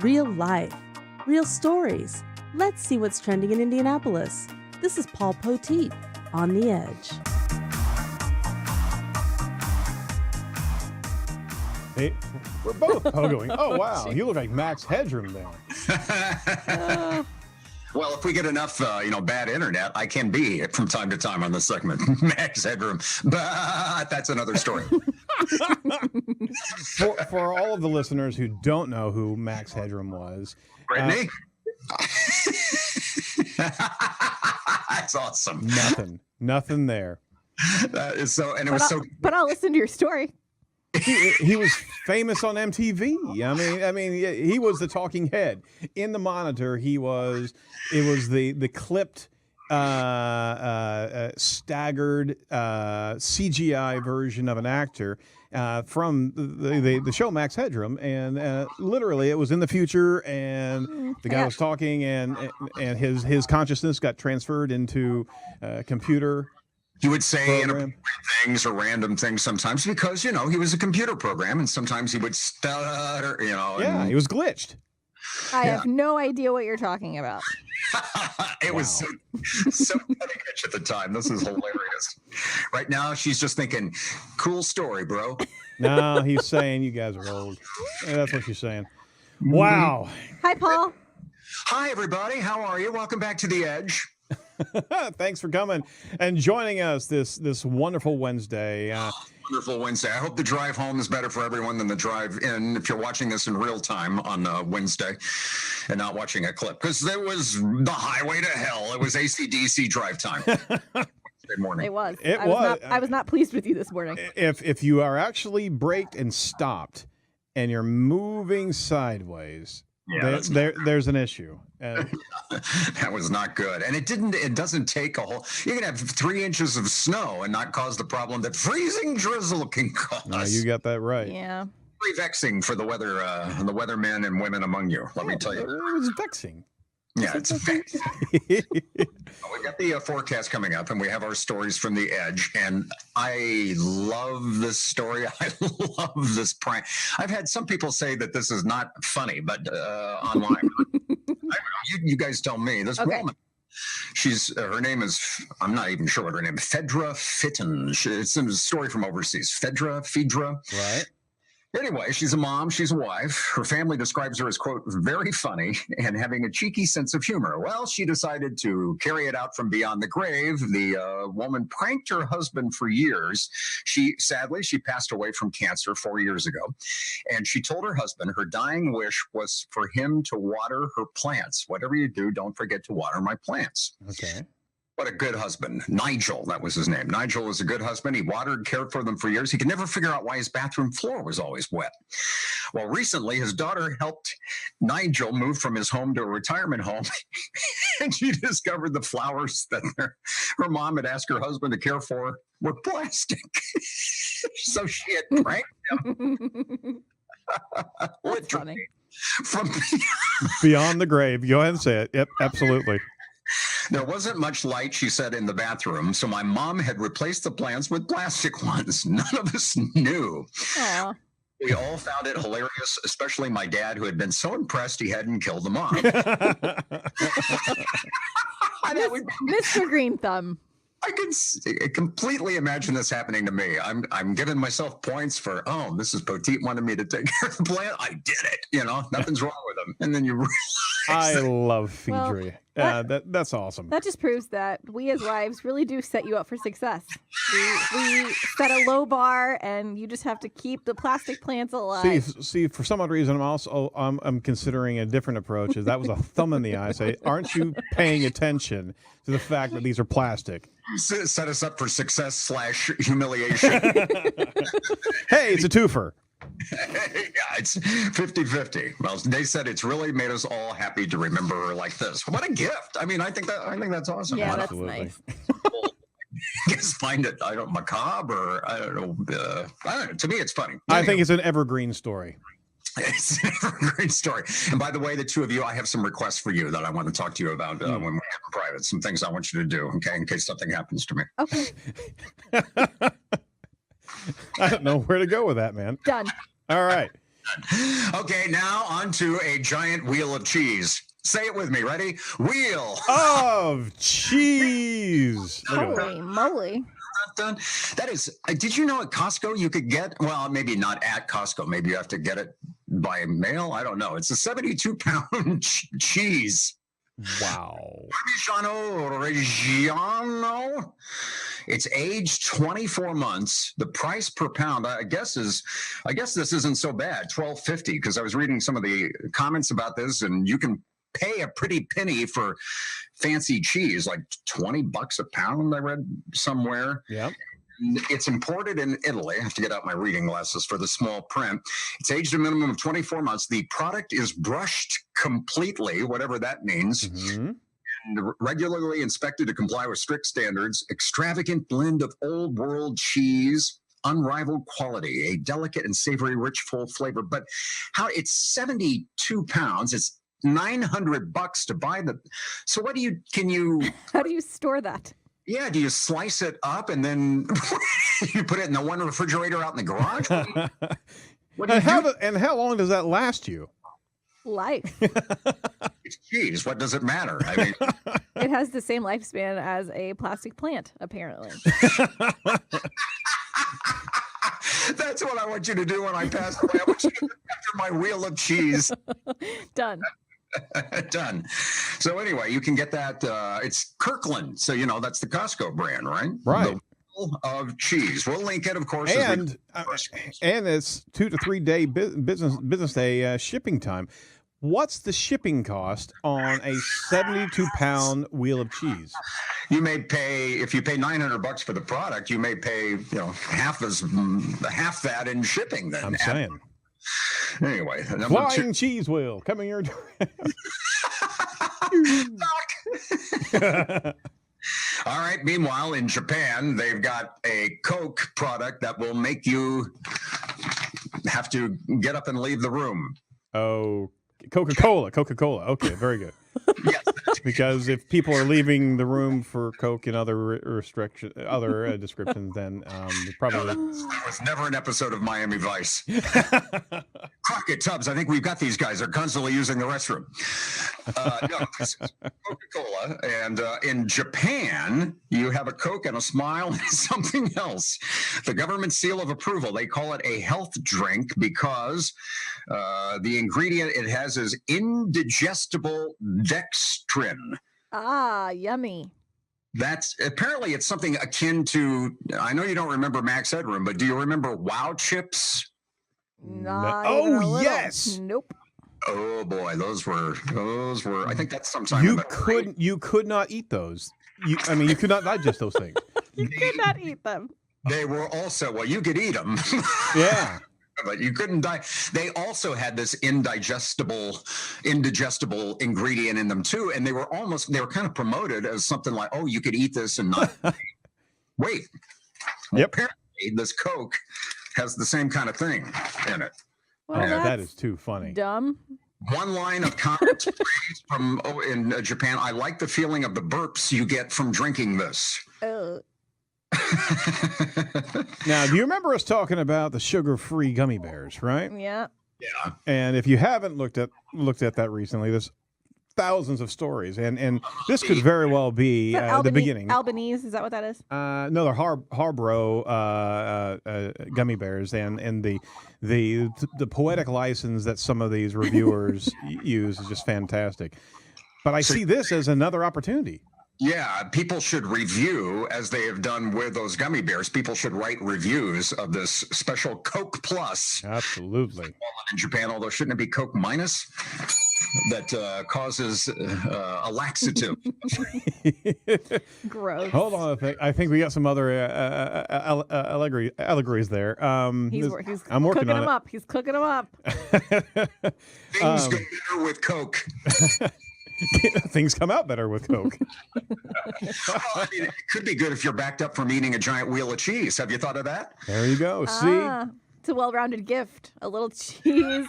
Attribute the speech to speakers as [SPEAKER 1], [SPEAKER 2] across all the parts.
[SPEAKER 1] Real life, real stories. Let's see what's trending in Indianapolis. This is Paul Poteet on The Edge.
[SPEAKER 2] Hey, we're both pogoing. Oh, wow. You look like Max Headroom there.
[SPEAKER 3] Well, if we get enough, bad internet, I can be from time to time on the segment, Max Headroom. But that's another story.
[SPEAKER 2] For all of the listeners who don't know who Max Headroom was,
[SPEAKER 3] Brittany? That's awesome.
[SPEAKER 2] Nothing there.
[SPEAKER 3] That is so, and it was so.
[SPEAKER 4] But I'll listen to your story.
[SPEAKER 2] He was famous on MTV. I mean, he was the talking head in the monitor. It was the clipped, staggered CGI version of an actor from the show Max Headroom, and literally it was in the future, and the guy was talking, and his consciousness got transferred into a computer.
[SPEAKER 3] He would say
[SPEAKER 2] program.
[SPEAKER 3] Things or random things sometimes because, he was a computer program, and sometimes he would stutter,
[SPEAKER 2] Yeah, he was glitched.
[SPEAKER 4] I have no idea what you're talking about.
[SPEAKER 3] It was so cutting edge at the time. This is hilarious. Right now, she's just thinking, cool story, bro.
[SPEAKER 2] No, he's saying you guys are old. That's what she's saying. Wow.
[SPEAKER 4] Hi, Paul.
[SPEAKER 3] Hi, everybody. How are you? Welcome back to The Edge.
[SPEAKER 2] Thanks for coming and joining us this wonderful Wednesday.
[SPEAKER 3] Wonderful Wednesday. I hope the drive home is better for everyone than the drive in. If you're watching this in real time on Wednesday and not watching a clip, because there was the highway to hell. It was AC/DC drive time. Wednesday morning.
[SPEAKER 4] It was.
[SPEAKER 2] I
[SPEAKER 4] I was not pleased with you this morning.
[SPEAKER 2] If you are actually braked and stopped and you're moving sideways, there's an issue.
[SPEAKER 3] That was not good. And it doesn't take a whole, you can have 3 inches of snow and not cause the problem that freezing drizzle can cause.
[SPEAKER 2] No, you got that right.
[SPEAKER 4] Yeah.
[SPEAKER 3] Very vexing for the weathermen and women among you, let me tell you.
[SPEAKER 2] It was vexing.
[SPEAKER 3] Yeah, it's vexing. We got the forecast coming up, and we have our stories from The Edge, and I love this story. I love this prank. I've had some people say that this is not funny, but online. You guys tell me. This woman, her name is, I'm not even sure what her name is, Phaedra Fitton. It's a story from overseas. Phaedra.
[SPEAKER 2] Right.
[SPEAKER 3] Anyway, she's a mom, she's a wife. Her family describes her as, quote, very funny and having a cheeky sense of humor. Well, she decided to carry it out from beyond the grave. The woman pranked her husband for years. Sadly, she passed away from cancer 4 years ago. And she told her husband her dying wish was for him to water her plants. Whatever you do, don't forget to water my plants.
[SPEAKER 2] Okay.
[SPEAKER 3] What a good husband. Nigel, that was his name. Nigel was a good husband. He watered, cared for them for years. He could never figure out why his bathroom floor was always wet. Well, recently, his daughter helped Nigel move from his home to a retirement home, and she discovered the flowers that her mom had asked her husband to care for were plastic. So she had pranked him.
[SPEAKER 4] That's funny.
[SPEAKER 3] From
[SPEAKER 2] Beyond the grave. Go ahead and say it. Yep, absolutely.
[SPEAKER 3] There wasn't much light, she said, in the bathroom, so my mom had replaced the plants with plastic ones. None of us knew.
[SPEAKER 4] Aww.
[SPEAKER 3] We all found it hilarious, especially my dad, who had been so impressed he hadn't killed the mom.
[SPEAKER 4] Mr. Green Thumb.
[SPEAKER 3] I can completely imagine this happening to me. I'm giving myself points for, Mrs. Poteet wanted me to take care of the plant. I did it. Nothing's wrong with them. And then you realize
[SPEAKER 2] I love Phaedra. That's awesome.
[SPEAKER 4] That just proves that we as wives really do set you up for success. We set a low bar, and you just have to keep the plastic plants alive.
[SPEAKER 2] See, for some odd reason, I'm considering a different approach. That was a thumb in the eye. Say, aren't you paying attention to the fact that these are plastic?
[SPEAKER 3] Set us up for success / humiliation.
[SPEAKER 2] Hey, it's a twofer.
[SPEAKER 3] Yeah, it's 50-50. Well, they said it's really made us all happy to remember her like this. What a gift! I mean, I think that's awesome.
[SPEAKER 4] Yeah, that's
[SPEAKER 2] Absolutely.
[SPEAKER 4] nice.
[SPEAKER 3] I guess find it, macabre, or I don't know. To me, it's funny.
[SPEAKER 2] I think it's an evergreen story.
[SPEAKER 3] It's an evergreen story. And by the way, the two of you, I have some requests for you that I want to talk to you about when we're in private. Some things I want you to do, okay, in case something happens to me.
[SPEAKER 4] Okay.
[SPEAKER 2] I don't know where to go with that, man.
[SPEAKER 4] Done.
[SPEAKER 2] All right.
[SPEAKER 3] Okay, now onto a giant wheel of cheese. Say it with me. Ready? Wheel
[SPEAKER 2] of cheese. Look at that.
[SPEAKER 4] Holy moly.
[SPEAKER 3] done. That is, did you know at Costco you could get, well, maybe not at Costco. Maybe you have to get it by mail. I don't know. It's a 72-pound cheese.
[SPEAKER 2] Wow.
[SPEAKER 3] Reggiano. It's aged 24 months. The price per pound, I guess this isn't so bad. $12.50, because I was reading some of the comments about this, and you can pay a pretty penny for fancy cheese, like $20 a pound, I read somewhere.
[SPEAKER 2] Yeah.
[SPEAKER 3] It's imported in Italy. I have to get out my reading glasses for the small print. It's aged a minimum of 24 months. The product is brushed completely, whatever that means, and regularly inspected to comply with strict standards. Extravagant blend of old world cheese, unrivaled quality, a delicate and savory, rich, full flavor. But how it's 72 pounds. It's $900 to buy the. So how do you store that? Yeah, do you slice it up and then you put it in the one refrigerator out in the garage?
[SPEAKER 2] And how long does that last you?
[SPEAKER 4] Life.
[SPEAKER 3] It's cheese. What does it matter? I mean,
[SPEAKER 4] it has the same lifespan as a plastic plant, apparently.
[SPEAKER 3] That's what I want you to do when I pass away. I want you to after my wheel of cheese.
[SPEAKER 4] Done.
[SPEAKER 3] Done. So anyway, you can get that. It's Kirkland. So, that's the Costco brand, right?
[SPEAKER 2] Right.
[SPEAKER 3] The wheel of cheese. We'll link it, of course.
[SPEAKER 2] And it's 2 to 3 day business day shipping time. What's the shipping cost on a 72-pound wheel of cheese?
[SPEAKER 3] You may pay, if you pay $900 for the product, you may pay, half that in shipping. Then
[SPEAKER 2] I'm saying.
[SPEAKER 3] Anyway,
[SPEAKER 2] flying cheese wheel coming your
[SPEAKER 3] All right. Meanwhile, in Japan, they've got a Coke product that will make you have to get up and leave the room.
[SPEAKER 2] Oh, CocaCola. Okay, very good.
[SPEAKER 3] Yes.
[SPEAKER 2] Because if people are leaving the room for Coke and other descriptions, then probably
[SPEAKER 3] that was never an episode of Miami Vice. Crockett Tubbs, I think we've got these guys. They're constantly using the restroom. No, this is CocaCola. And in Japan, you have a Coke and a smile and something else. The government seal of approval. They call it a health drink because the ingredient it has is indigestible dextrin.
[SPEAKER 4] Ah, yummy.
[SPEAKER 3] That's apparently it's something akin to. I know you don't remember Max Headroom, but do you remember Wow Chips?
[SPEAKER 2] Oh yes.
[SPEAKER 4] Nope.
[SPEAKER 3] Oh boy, those were. I think that's sometime.
[SPEAKER 2] You could not eat those. You could not digest those things.
[SPEAKER 4] You could not eat them.
[SPEAKER 3] They were also you could eat them.
[SPEAKER 2] Yeah.
[SPEAKER 3] But you couldn't die. They also had this indigestible ingredient in them too, and they were kind of promoted as something like, "Oh, you could eat this and not wait."
[SPEAKER 2] Yep.
[SPEAKER 3] Apparently, this Coke has the same kind of thing in it.
[SPEAKER 4] Well,
[SPEAKER 2] that is too funny.
[SPEAKER 4] Dumb.
[SPEAKER 3] One line of comment from in Japan. I like the feeling of the burps you get from drinking this.
[SPEAKER 2] Now, do you remember us talking about the sugar-free gummy bears, right?
[SPEAKER 4] Yeah.
[SPEAKER 3] Yeah.
[SPEAKER 2] And if you haven't looked at that recently, there's thousands of stories, and this could very well be the beginning.
[SPEAKER 4] Albanese, is that what that is?
[SPEAKER 2] No, they're Harbro gummy bears, and the poetic license that some of these reviewers use is just fantastic. But I see this as another opportunity.
[SPEAKER 3] Yeah, people should review, as they have done with those gummy bears. People should write reviews of this special Coke Plus.
[SPEAKER 2] Absolutely.
[SPEAKER 3] In Japan, although shouldn't it be Coke Minus? That causes a laxative.
[SPEAKER 4] Gross.
[SPEAKER 2] Hold on, I think we got some other allegories there.
[SPEAKER 4] I'm working
[SPEAKER 2] on
[SPEAKER 4] them
[SPEAKER 2] it.
[SPEAKER 4] up. He's cooking them up.
[SPEAKER 3] Things go better with Coke.
[SPEAKER 2] Things come out better with Coke.
[SPEAKER 3] It could be good if you're backed up from eating a giant wheel of cheese. Have you thought of that?
[SPEAKER 2] There you go. See?
[SPEAKER 4] It's a well-rounded gift. A little cheese.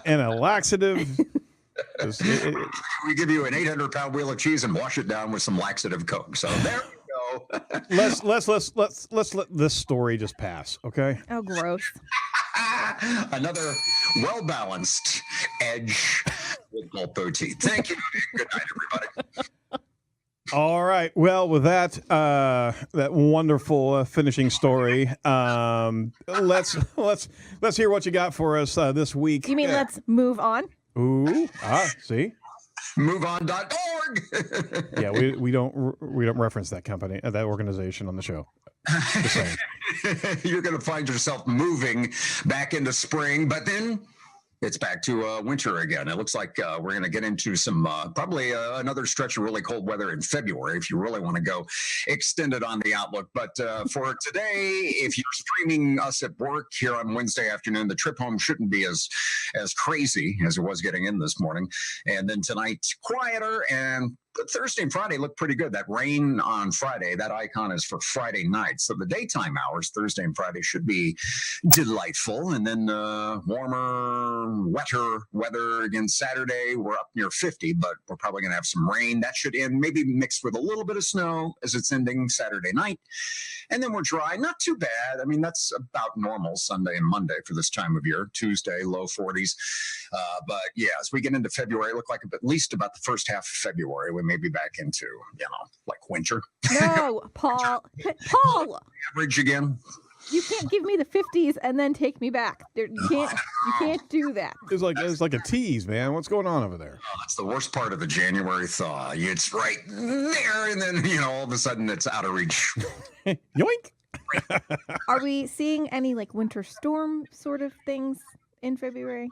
[SPEAKER 2] And a laxative.
[SPEAKER 3] We give you an 800-pound wheel of cheese and wash it down with some laxative Coke. So there you go.
[SPEAKER 2] Let's let this story just pass, okay?
[SPEAKER 4] Oh, gross.
[SPEAKER 3] Another well-balanced edge with Paul Poteet. Thank you. Good night, everybody.
[SPEAKER 2] All right. Well, with that that wonderful finishing story, let's hear what you got for us this week.
[SPEAKER 4] You mean let's move on?
[SPEAKER 2] Ooh, see,
[SPEAKER 3] MoveOn.org.
[SPEAKER 2] yeah, we don't reference that company, that organization on the show. Just saying.
[SPEAKER 3] You're going to find yourself moving back into spring, but then it's back to winter again. It looks like we're going to get into some probably another stretch of really cold weather in February if you really want to go extended on the outlook. But for today, if you're streaming us at work here on Wednesday afternoon, the trip home shouldn't be as crazy as it was getting in this morning. And then tonight, quieter, and Thursday and Friday look pretty good. That rain on Friday, that icon is for Friday night. So the daytime hours, Thursday and Friday, should be delightful. And then warmer, wetter weather again Saturday. We're up near 50, but we're probably going to have some rain. That should end, maybe mixed with a little bit of snow as it's ending Saturday night. And then we're dry. Not too bad. I mean, that's about normal Sunday and Monday for this time of year. Tuesday, low 40s. But yeah, as we get into February, look like at least about the first half of February, we may be back into, like winter.
[SPEAKER 4] No, Paul. Paul,
[SPEAKER 3] Average again.
[SPEAKER 4] you can't give me the 50s and then take me back. You can't do that.
[SPEAKER 2] It's like a tease, man. What's going on over there?
[SPEAKER 3] Oh, that's the worst part of the January thaw. It's right there, and then all of a sudden it's out of reach.
[SPEAKER 2] Yoink.
[SPEAKER 4] Are we seeing any like winter storm sort of things in February?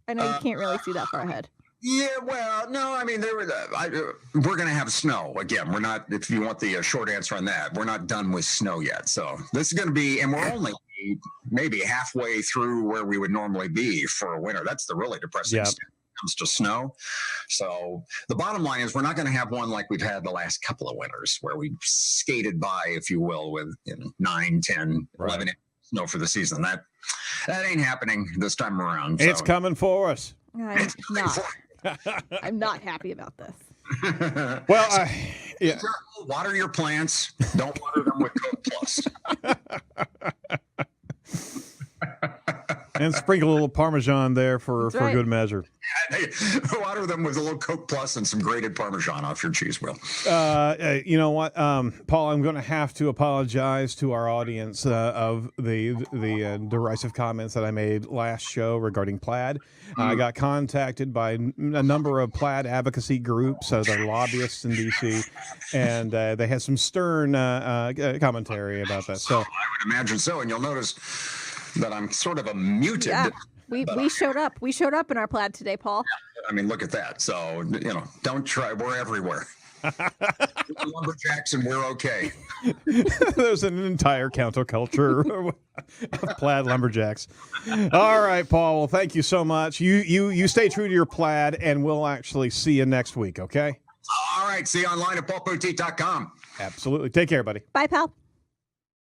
[SPEAKER 4] I know you can't really see that far ahead.
[SPEAKER 3] Yeah, well, no, I mean, we're going to have snow again. We're not, if you want the short answer on that, we're not done with snow yet. So this is going to be, and we're only maybe halfway through where we would normally be for a winter. That's the really depressing stuff when it comes to snow. So the bottom line is we're not going to have one like we've had the last couple of winters where we skated by, if you will, with 9, 10, 11 inches of snow for the season. That ain't happening this time around.
[SPEAKER 2] It's coming for us.
[SPEAKER 4] I'm not happy about this.
[SPEAKER 2] Well, yeah.
[SPEAKER 3] Water your plants. Don't water them with Coke Plus.
[SPEAKER 2] And sprinkle a little Parmesan there for good measure.
[SPEAKER 3] Water them with a little Coke Plus and some grated Parmesan off your cheese wheel.
[SPEAKER 2] You know what, Paul? I'm going to have to apologize to our audience of the derisive comments that I made last show regarding plaid. I got contacted by a number of plaid advocacy groups, they're lobbyists in D.C., and they had some stern commentary about that. So
[SPEAKER 3] I would imagine so, and you'll notice that I'm sort of a muted.
[SPEAKER 4] Yeah. We showed up. We showed up in our plaid today, Paul.
[SPEAKER 3] I mean, look at that. So, don't try. We're everywhere. We're lumberjacks and we're okay.
[SPEAKER 2] There's an entire counterculture of plaid lumberjacks. All right, Paul. Well, thank you so much. You stay true to your plaid, and we'll actually see you next week, okay?
[SPEAKER 3] All right. See you online at paulpoteet.com.
[SPEAKER 2] Absolutely. Take care, buddy.
[SPEAKER 4] Bye, pal.